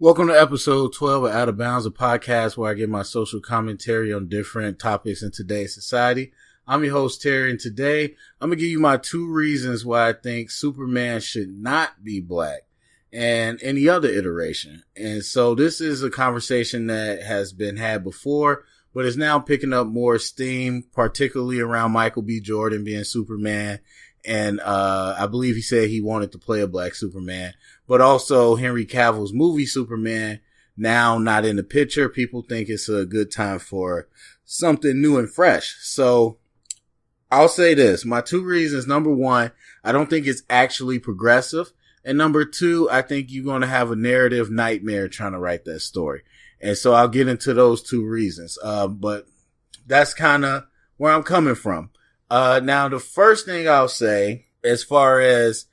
Welcome to episode 12 of Out of Bounds, a podcast where I give my social commentary on different topics in today's society. I'm your host, Terry, and today I'm going to give you my 2 reasons why I think Superman should not be black and any other iteration. And so this is a conversation that has been had before, but is now picking up more steam, particularly around Michael B. Jordan being Superman. And I believe he said he wanted to play a black Superman, but also Henry Cavill's movie Superman now not in the picture. People think it's a good time for something new and fresh. So I'll say this, my 2 reasons. Number 1, I don't think it's actually progressive. And number 2, I think you're going to have a narrative nightmare trying to write that story. And so I'll get into those 2 reasons. But that's kind of where I'm coming from. Now the first thing I'll say, as far as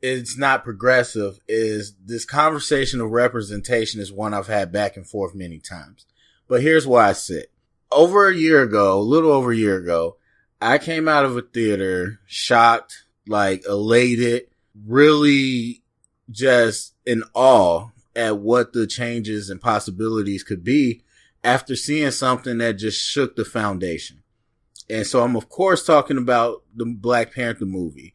it's not progressive, is this conversation of representation is one I've had back and forth many times. But here's where I sit. A little over a year ago, I came out of a theater shocked, elated, really just in awe at what the changes and possibilities could be after seeing something that just shook the foundation. And so I'm, of course, talking about the Black Panther movie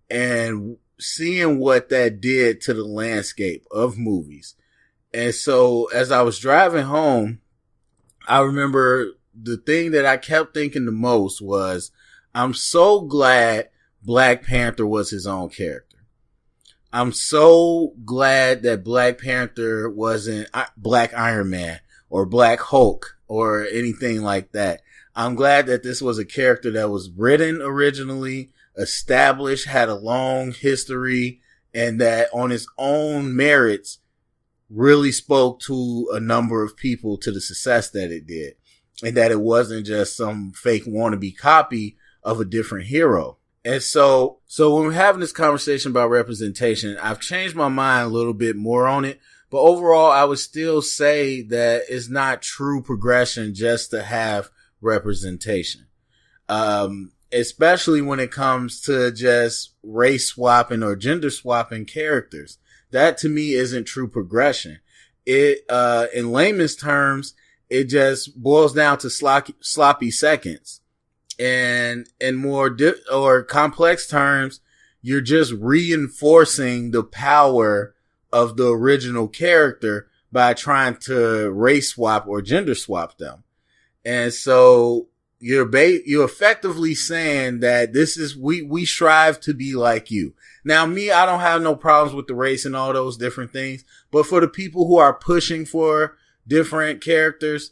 and seeing what that did to the landscape of movies. And so as I was driving home, I remember the thing that I kept thinking the most was, I'm so glad Black Panther was his own character. I'm so glad that Black Panther wasn't Black Iron Man or Black Hulk or anything like that. I'm glad that this was a character that was written originally, established, had a long history, and that on its own merits really spoke to a number of people to the success that it did. And that it wasn't just some fake wannabe copy of a different hero. And so when we're having this conversation about representation, I've changed my mind a little bit more on it. But overall, I would still say that it's not true progression just to have representation. Especially when it comes to just race swapping or gender swapping characters. That to me isn't true progression. It, in layman's terms, it just boils down to sloppy seconds. And in more or complex terms, you're just reinforcing the power of the original character by trying to race swap or gender swap them. And so you're effectively saying that this is, we strive to be like you. Now me, I don't have no problems with the race and all those different things, but for the people who are pushing for different characters,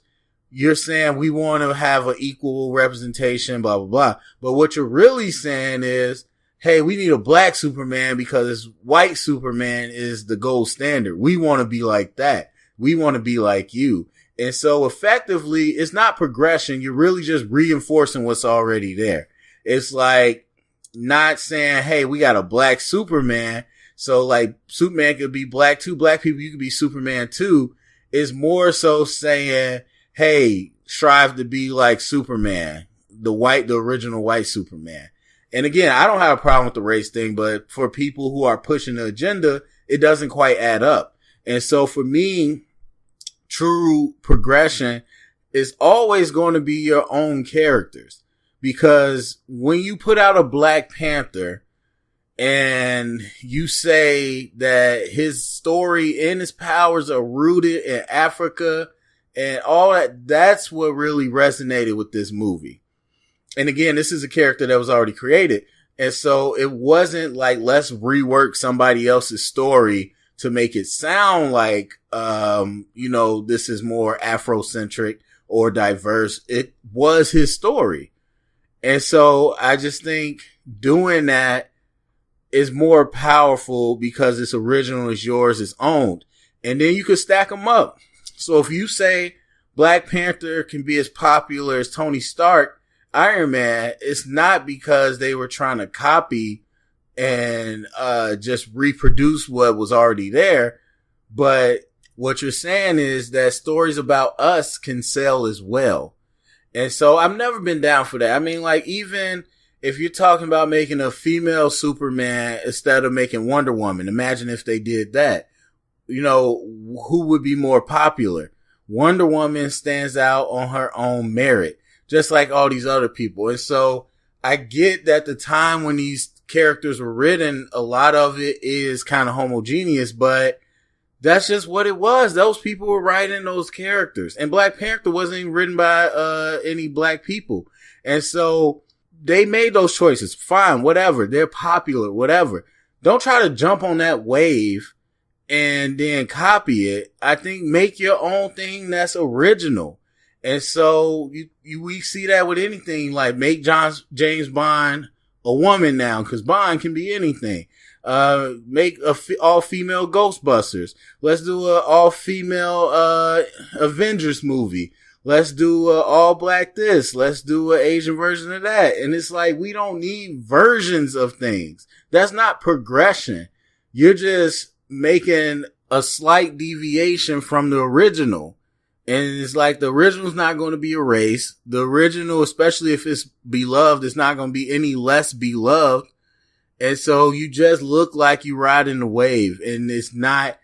you're saying we want to have an equal representation, blah, blah, blah. But what you're really saying is, hey, we need a black Superman because white Superman is the gold standard. We want to be like that. We want to be like you. And so effectively, it's not progression. You're really just reinforcing what's already there. It's like not saying, hey, we got a black Superman. So Superman could be black too. Black people, you could be Superman too. It's more so saying, hey, strive to be like Superman, the original white Superman. And again, I don't have a problem with the race thing, but for people who are pushing the agenda, it doesn't quite add up. And so for me, true progression is always going to be your own characters, because when you put out a Black Panther and you say that his story and his powers are rooted in Africa and all that, that's what really resonated with this movie. And again, this is a character that was already created. And so it wasn't like, let's rework somebody else's story to make it sound like, this is more Afrocentric or diverse. It was his story. And so I just think doing that is more powerful because it's original, it's yours, it's owned. And then you could stack them up. So if you say Black Panther can be as popular as Tony Stark, Iron Man, it's not because they were trying to copy and just reproduce what was already there. But what you're saying is that stories about us can sell as well. And so I've never been down for that. I mean, even if you're talking about making a female Superman instead of making Wonder Woman, imagine if they did that. who would be more popular. Wonder Woman stands out on her own merit, just like all these other people. And so I get that the time when these characters were written, a lot of it is kind of homogeneous, but that's just what it was. Those people were writing those characters. And Black Panther wasn't even written by any black people. And so they made those choices. Fine, whatever. They're popular, whatever. Don't try to jump on that wave and then copy it. I think make your own thing that's original. And so we see that with anything, like make James Bond a woman now, because Bond can be anything. Make all-female Ghostbusters. Let's do a all-female Avengers movie. Let's do a all-black this. Let's do an Asian version of that. And it's like, we don't need versions of things. That's not progression. You're just making a slight deviation from the original. And it's like, the original's not going to be erased. The original, especially if it's beloved, it's not going to be any less beloved. And so you just look like you riding the wave, and it's not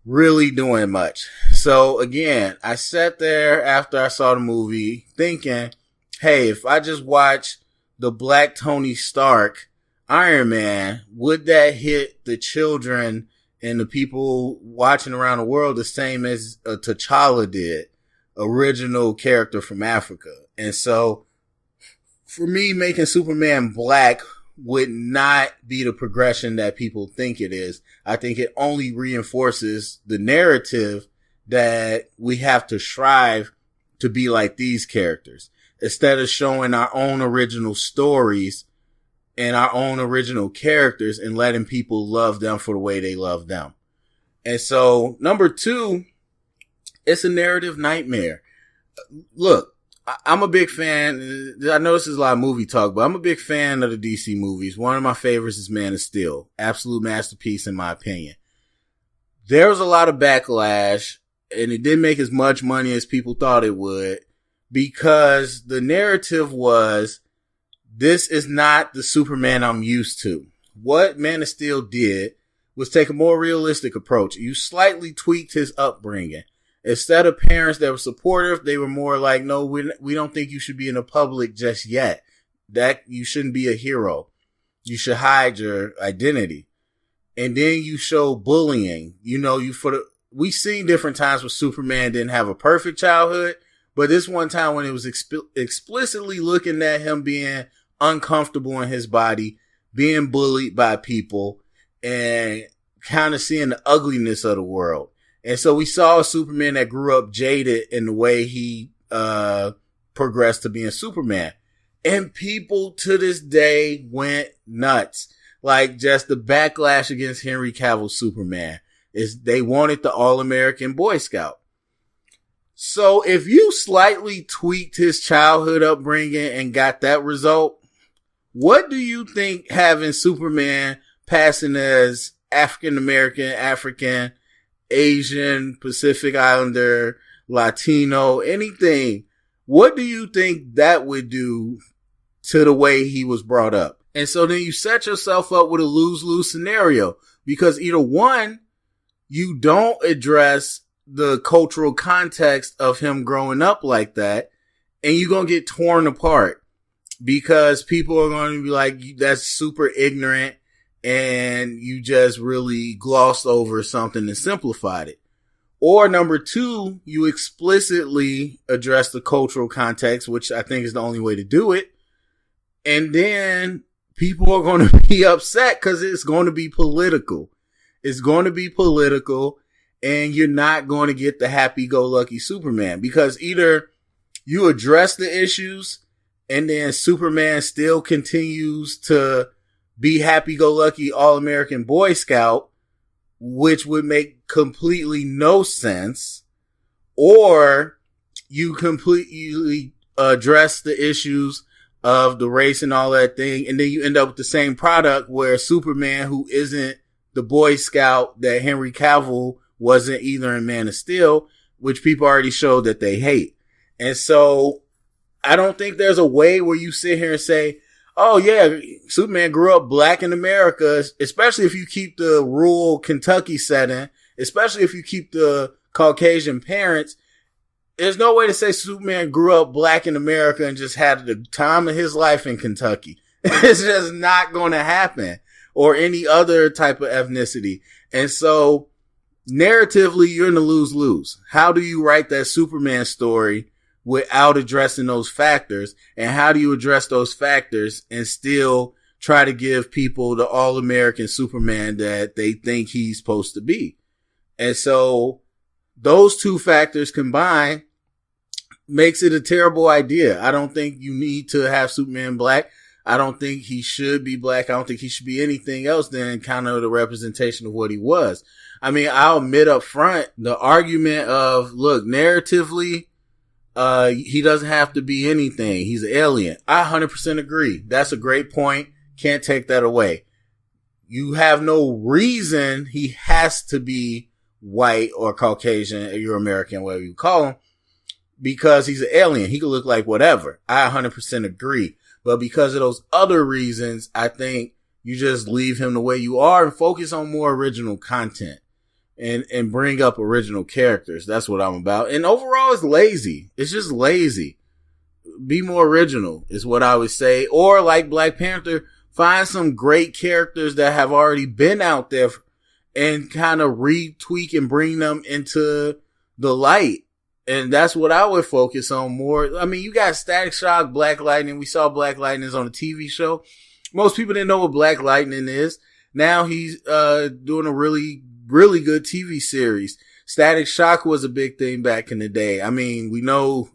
really doing much. So again, I sat there after I saw the movie thinking, hey, if I just watch the Black Tony Stark Iron Man, would that hit the children and the people watching around the world the same as T'Challa did, original character from Africa? And so for me, making Superman black would not be the progression that people think it is. I think it only reinforces the narrative that we have to strive to be like these characters, instead of showing our own original stories and our own original characters and letting people love them for the way they love them. And so, number 2, it's a narrative nightmare. Look, I'm a big fan. I know this is a lot of movie talk, but I'm a big fan of the DC movies. One of my favorites is Man of Steel. Absolute masterpiece in my opinion. There was a lot of backlash, and it didn't make as much money as people thought it would, because the narrative was, this is not the Superman I'm used to. What Man of Steel did was take a more realistic approach. You slightly tweaked his upbringing. Instead of parents that were supportive, they were more like, no, we don't think you should be in the public just yet. That you shouldn't be a hero. You should hide your identity. And then you show bullying. We've seen different times where Superman didn't have a perfect childhood, but this one time when it was explicitly looking at him being uncomfortable in his body, being bullied by people, and kind of seeing the ugliness of the world. And so we saw a Superman that grew up jaded in the way he progressed to being Superman. And people to this day went nuts. Like, just the backlash against Henry Cavill's Superman is they wanted the All-American Boy Scout. So if you slightly tweaked his childhood upbringing and got that result, what do you think having Superman passing as African-American, African, Asian, Pacific Islander, Latino, anything, what do you think that would do to the way he was brought up? And so then you set yourself up with a lose-lose scenario, because either one, you don't address the cultural context of him growing up like that, and you're going to get torn apart because people are going to be like, that's super ignorant, and you just really glossed over something and simplified it. Or number 2, you explicitly address the cultural context, which I think is the only way to do it. And then people are going to be upset because it's going to be political. It's going to be political, and you're not going to get the happy-go-lucky Superman, because either you address the issues and then Superman still continues to be happy-go-lucky All-American Boy Scout, which would make completely no sense, or you completely address the issues of the race and all that thing, and then you end up with the same product where Superman, who isn't the Boy Scout that Henry Cavill wasn't either in Man of Steel, which people already showed that they hate. And so I don't think there's a way where you sit here and say, oh yeah, Superman grew up black in America, especially if you keep the rural Kentucky setting especially if you keep the Caucasian parents. There's no way to say Superman grew up black in America and just had the time of his life in Kentucky. It's just not going to happen, or any other type of ethnicity. And so narratively, you're in a lose-lose. How do you write that Superman story without addressing those factors? And how do you address those factors and still try to give people the all-American Superman that they think he's supposed to be? And so those two factors combined makes it a terrible idea. I don't think you need to have Superman black. I don't think he should be black. I don't think he should be anything else than kind of the representation of what he was. I mean, I'll admit up front, the argument of, look, narratively, he doesn't have to be anything. He's an alien. I 100% agree. That's a great point. Can't take that away. You have no reason he has to be white or Caucasian, or you're American, whatever you call him, because he's an alien. He could look like whatever. I 100% agree. But because of those other reasons, I think you just leave him the way you are and focus on more original content and bring up original characters. That's what I'm about. And overall, it's lazy. It's just lazy. Be more original is what I would say. Or like Black Panther, find some great characters that have already been out there and kind of retweak and bring them into the light. And that's what I would focus on more. I mean, you got Static Shock, Black Lightning. We saw Black Lightning on a TV show. Most people didn't know what Black Lightning is. Now he's doing a really, really good TV series. Static Shock was a big thing back in the day. I mean, we know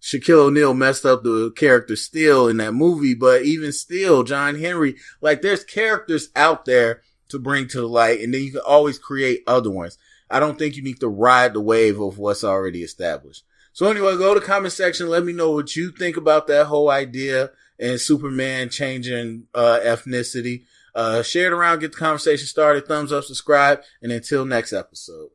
Shaquille O'Neal messed up the character Steel in that movie, but even still, John Henry, like there's characters out there to bring to the light, and then you can always create other ones. I don't think you need to ride the wave of what's already established. So anyway, go to the comment section. Let me know what you think about that whole idea and Superman changing ethnicity. Share it around, get the conversation started. Thumbs up, subscribe, and until next episode.